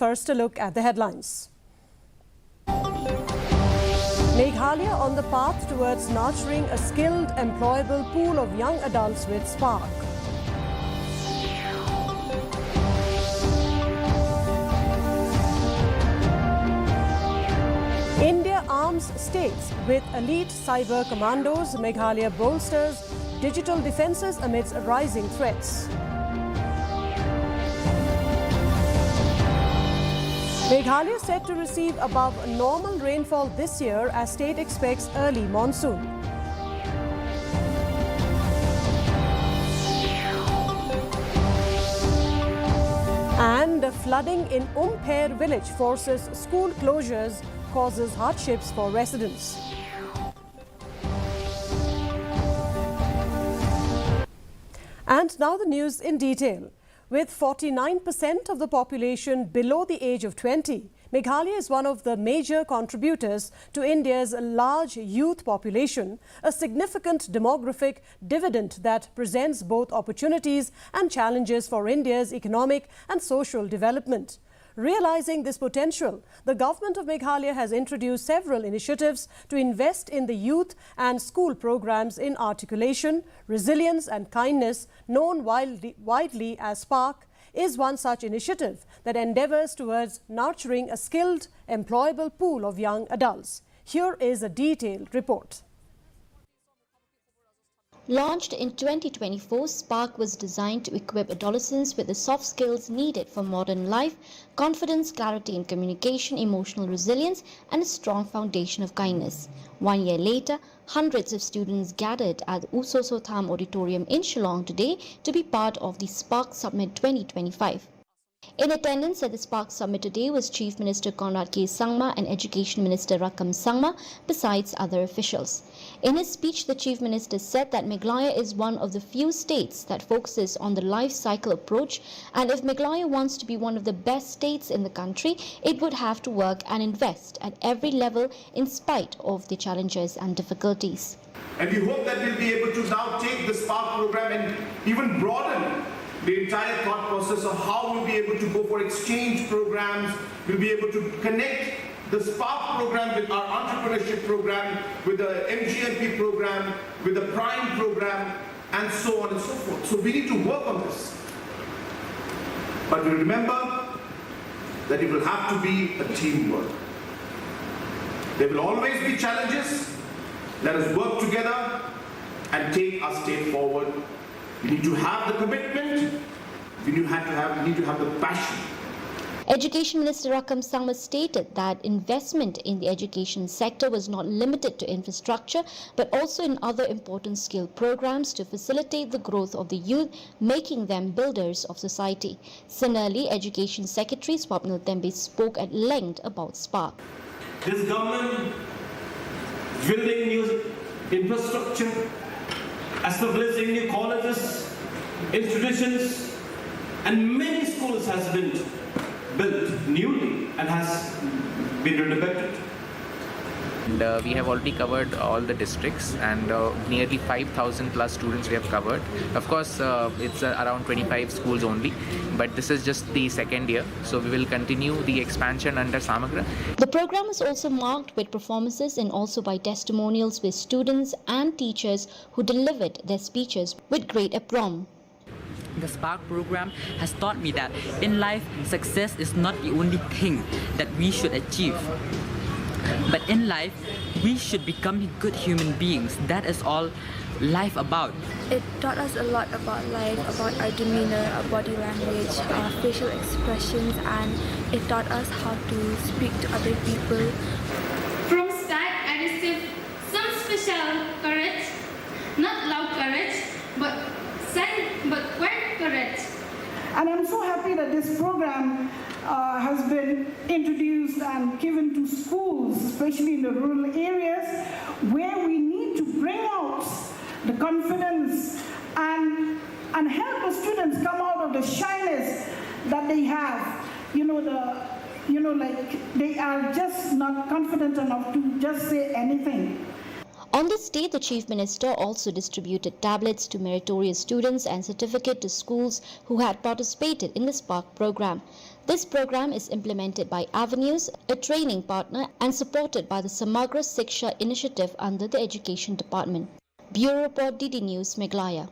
First, a look at the headlines. Meghalaya on the path towards nurturing a skilled, employable pool of young adults with Spark. India arms states with elite cyber commandos. Meghalaya bolsters digital defences amidst rising threats. Meghalaya set to receive above normal rainfall this year as state expects early monsoon. And flooding in Umphair village forces school closures, causes hardships for residents. And now the news in detail. With 49% of the population below the age of 20, Meghalaya is one of the major contributors to India's large youth population, a significant demographic dividend that presents both opportunities and challenges for India's economic and social development. Realizing this potential, the government of Meghalaya has introduced several initiatives to invest in the youth and school programs in articulation, resilience and kindness, known widely as Spark, is one such initiative that endeavours towards nurturing a skilled, employable pool of young adults. Here is a detailed report. Launched in 2024, Spark was designed to equip adolescents with the soft skills needed for modern life: confidence, clarity in communication, emotional resilience, and a strong foundation of kindness. 1 year later, hundreds of students gathered at the Usoso Tham Auditorium in Shillong today to be part of the Spark Summit 2025. In attendance at the Spark Summit today was Chief Minister Conrad K. Sangma and Education Minister Rakam Sangma, besides other officials. In his speech, the Chief Minister said that Meghalaya is one of the few states that focuses on the life cycle approach, and if Meghalaya wants to be one of the best states in the country, it would have to work and invest at every level in spite of the challenges and difficulties. And we hope that we'll be able to now take the Spark program and even broaden the entire thought process of how we'll be able to go for exchange programs. We'll be able to connect the Spark program with our entrepreneurship program, with the MGMP program, with the Prime program, and so on and so forth. So we need to work on this. But we remember that it will have to be a teamwork. There will always be challenges. Let us work together and take our state forward. We need to have the commitment. We need to have the passion. Education Minister Rakam Sangma stated that investment in the education sector was not limited to infrastructure, but also in other important skill programs to facilitate the growth of the youth, making them builders of society. Similarly, Education Secretary Swapnil Tembe spoke at length about Spark. This government building new infrastructure, establishing new colleges, institutions, and many schools has been built newly and has been renovated. And we have already covered all the districts, and nearly 5,000 plus students we have covered. Of course, it's around 25 schools only, but this is just the second year, so we will continue the expansion under Samagra. The program is also marked with performances and also by testimonials with students and teachers who delivered their speeches with great aplomb. The Spark program has taught me that in life, success is not the only thing that we should achieve. But in life, we should become good human beings. That is all life about. It taught us a lot about life, about our demeanor, our body language, our facial expressions, and it taught us how to speak to other people. From start, I received some special courage, not loud courage, but quiet courage. And I'm so happy that this program has been introduced and given to schools, especially in the rural areas, where we need to bring out the confidence and help the students come out of the shyness that they have. Like they are just not confident enough to just say anything. On this day, the Chief Minister also distributed tablets to meritorious students and certificate to schools who had participated in the Spark program. This program is implemented by Avenues, a training partner, and supported by the Samagra Siksha initiative under the Education Department. Bureau Report, DD News, Meghalaya.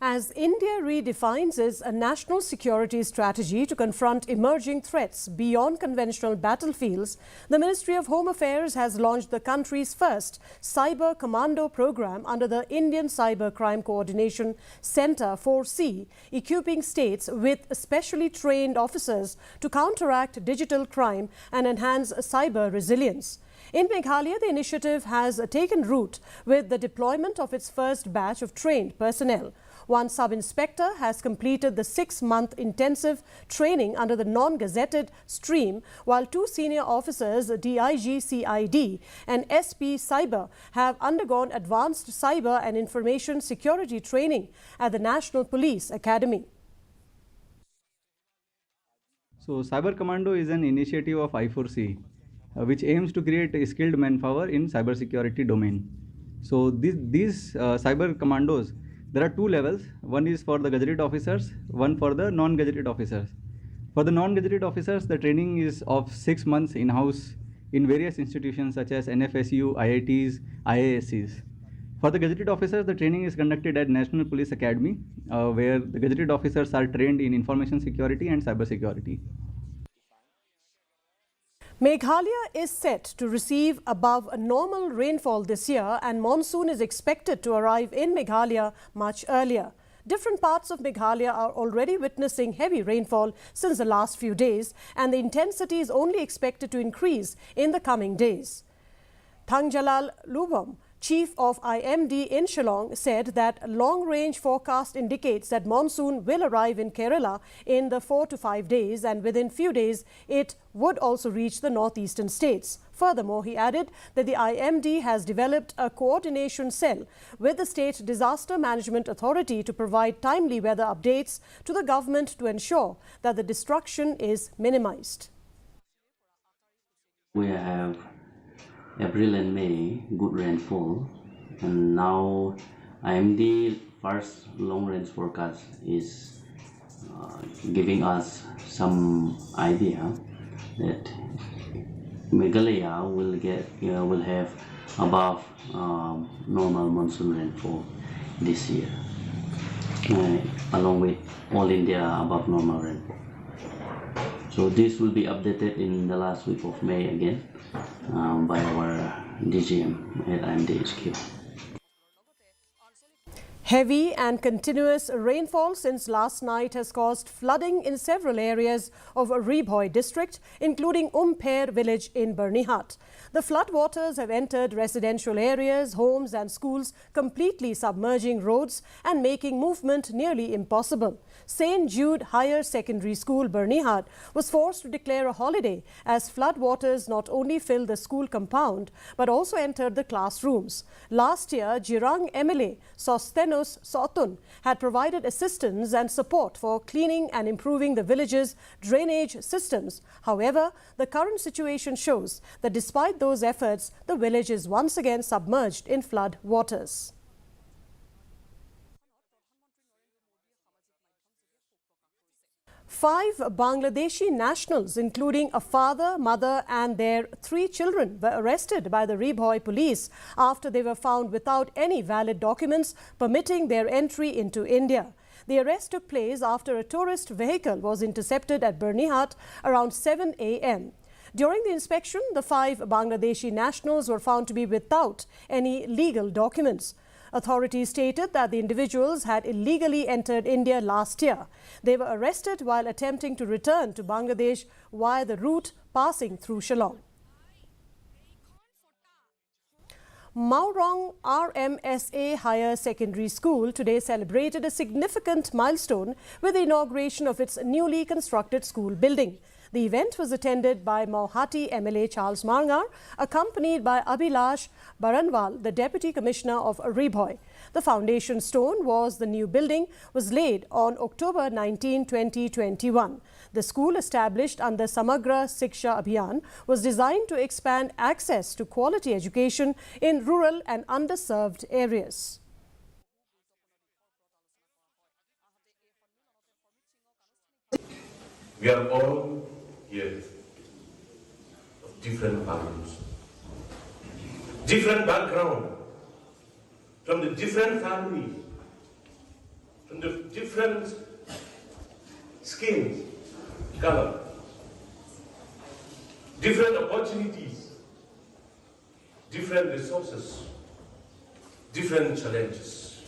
As India redefines its national security strategy to confront emerging threats beyond conventional battlefields, the Ministry of Home Affairs has launched the country's first Cyber Commando program under the Indian Cyber Crime Coordination Centre 4C, equipping states with specially trained officers to counteract digital crime and enhance cyber resilience. In Meghalaya, the initiative has taken root with the deployment of its first batch of trained personnel. One sub-inspector has completed the 6-month intensive training under the non-gazetted stream, while 2 senior officers, DIG CID and SP Cyber, have undergone advanced cyber and information security training at the National Police Academy. So, Cyber Commando is an initiative of I4C, which aims to create a skilled manpower in cybersecurity domain. So, these Cyber Commandos, there are 2 levels. One is for the gazetted officers, one for the non-gazetted officers. For the non-gazetted officers, the training is of 6 months in-house in various institutions such as NFSU, IITs, IISCs. For the gazetted officers, the training is conducted at National Police Academy, where the gazetted officers are trained in information security and cyber security. Meghalaya is set to receive above normal rainfall this year, and monsoon is expected to arrive in Meghalaya much earlier. Different parts of Meghalaya are already witnessing heavy rainfall since the last few days, and the intensity is only expected to increase in the coming days. Thangjalal Lubom, Chief of IMD in Shillong, said that long-range forecast indicates that monsoon will arrive in Kerala in the 4 to 5 days, and within few days it would also reach the northeastern states. Furthermore, he added that the IMD has developed a coordination cell with the State Disaster Management Authority to provide timely weather updates to the government to ensure that the destruction is minimized. We have April and May good rainfall, and now IMD first long range forecast is giving us some idea that Meghalaya will have above normal monsoon rainfall this year, along with all India above normal rainfall. So this will be updated in the last week of May again by our DGM at IMD HQ. Heavy and continuous rainfall since last night has caused flooding in several areas of Ribhoi district, including Umper village in Bernihat. The floodwaters have entered residential areas, homes and schools, completely submerging roads and making movement nearly impossible. St. Jude Higher Secondary School, Bernihat, was forced to declare a holiday as floodwaters not only filled the school compound but also entered the classrooms. Last year, Jirang MLA Sostenos Sotun had provided assistance and support for cleaning and improving the village's drainage systems. However, the current situation shows that despite those efforts, the village is once again submerged in flood waters. 5 Bangladeshi nationals, including a father, mother and their 3 children, were arrested by the Ribhoi police after they were found without any valid documents permitting their entry into India. The arrest took place after a tourist vehicle was intercepted at Bernihat around 7 a.m. During the inspection, the 5 Bangladeshi nationals were found to be without any legal documents. Authorities stated that the individuals had illegally entered India last year. They were arrested while attempting to return to Bangladesh via the route passing through Shillong. Maurong RMSA Higher Secondary School today celebrated a significant milestone with the inauguration of its newly constructed school building. The event was attended by Mauhati MLA Charles Marngar, accompanied by Abhilash Baranwal, the Deputy Commissioner of Reboy. The foundation stone was the new building was laid on October 19, 2021. The school, established under Samagra Siksha Abhiyan, was designed to expand access to quality education in rural and underserved areas. We are all here of different values, different background, from the different families, from the different skins, color, different opportunities, different resources, different challenges.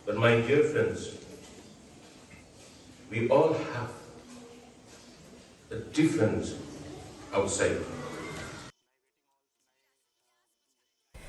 But my dear friends, we all have a difference outside.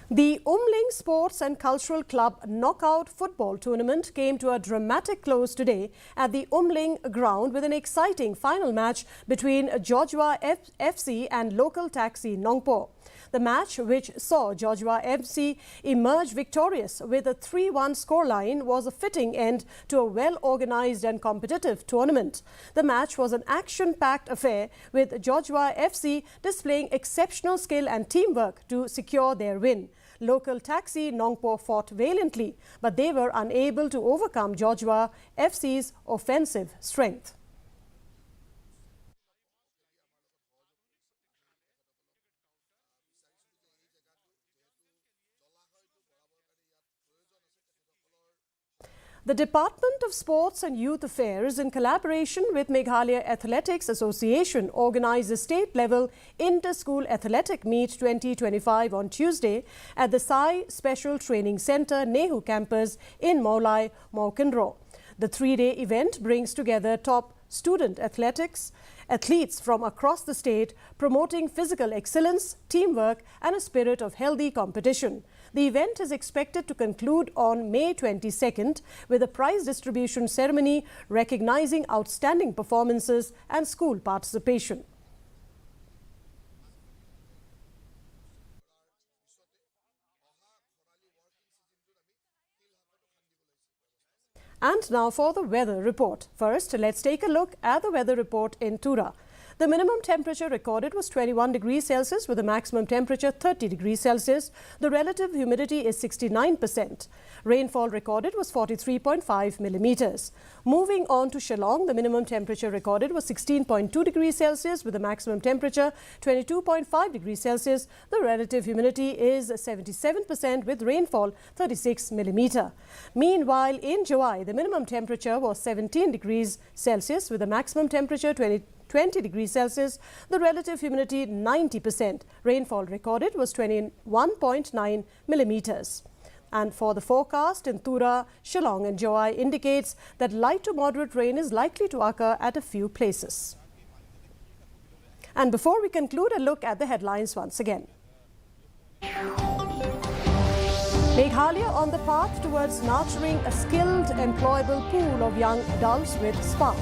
The Umling Sports and Cultural Club Knockout Football Tournament came to a dramatic close today at the Umling ground with an exciting final match between Jojua FC and local taxi Nongpo. The match, which saw Jojua FC emerge victorious with a 3-1 scoreline, was a fitting end to a well-organized and competitive tournament. The match was an action-packed affair, with Jojua FC displaying exceptional skill and teamwork to secure their win. Local taxi Nongpo fought valiantly, but they were unable to overcome Jojua FC's offensive strength. The Department of Sports and Youth Affairs, in collaboration with Meghalaya Athletics Association, organised the state-level Inter-School Athletic Meet 2025 on Tuesday at the Sai Special Training Centre, Nehu campus in Maulai, Maukenro. The three-day event brings together top student athletes from across the state, promoting physical excellence, teamwork and a spirit of healthy competition. The event is expected to conclude on May 22nd with a prize distribution ceremony recognizing outstanding performances and school participation. And now for the weather report. First, let's take a look at the weather report in Tura. The minimum temperature recorded was 21 degrees Celsius with a maximum temperature 30 degrees Celsius. The relative humidity is 69%. Rainfall recorded was 43.5 millimeters. Moving on to Shillong, the minimum temperature recorded was 16.2 degrees Celsius with a maximum temperature 22.5 degrees Celsius. The relative humidity is 77% with rainfall 36 millimeter. Meanwhile, in Jowai, the minimum temperature was 17 degrees Celsius with a maximum temperature 20 degrees Celsius, the relative humidity 90%. Rainfall recorded was 21.9 millimeters. And for the forecast in Tura, Shillong and Jowai indicates that light to moderate rain is likely to occur at a few places. And before we conclude, a look at the headlines once again. Meghalaya on the path towards nurturing a skilled, employable pool of young adults with spark.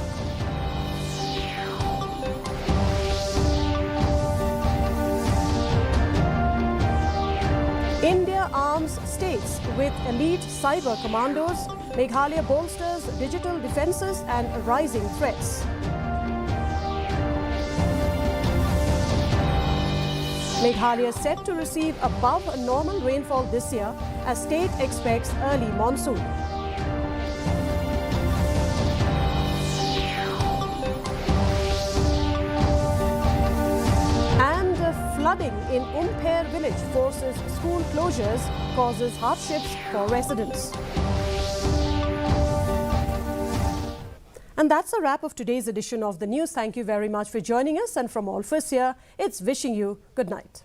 India arms states with elite cyber commandos. Meghalaya bolsters digital defences and rising threats. Meghalaya set to receive above normal rainfall this year as state expects early monsoon. Flooding in Umpair village forces school closures, causes hardships for residents. And that's a wrap of today's edition of the news. Thank you very much for joining us. And from all of us here, it's wishing you good night.